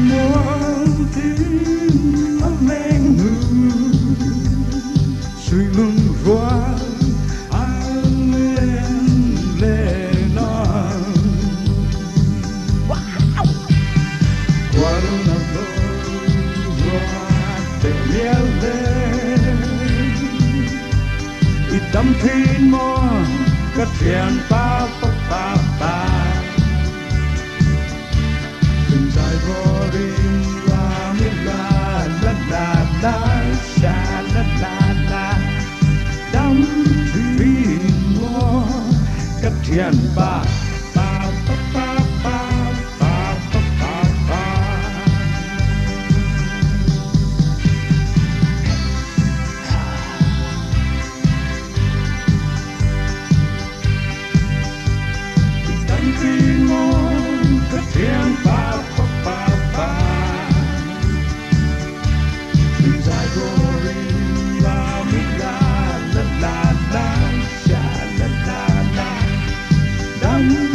muôn tiếng ấm lên người suy luân qua anh lên nói qua una flor te viene y tâm thiên mô cất thiền pa pa pa pa đừng dài vô rin la mi la la la la sha la la la tâm thiên mô cất thiền pa pa pa pa pa pa pa pa pa tâm thiên mô cất thiền pa pa pa pa đừng dài vô rin la mi la la la la sha la la la tâm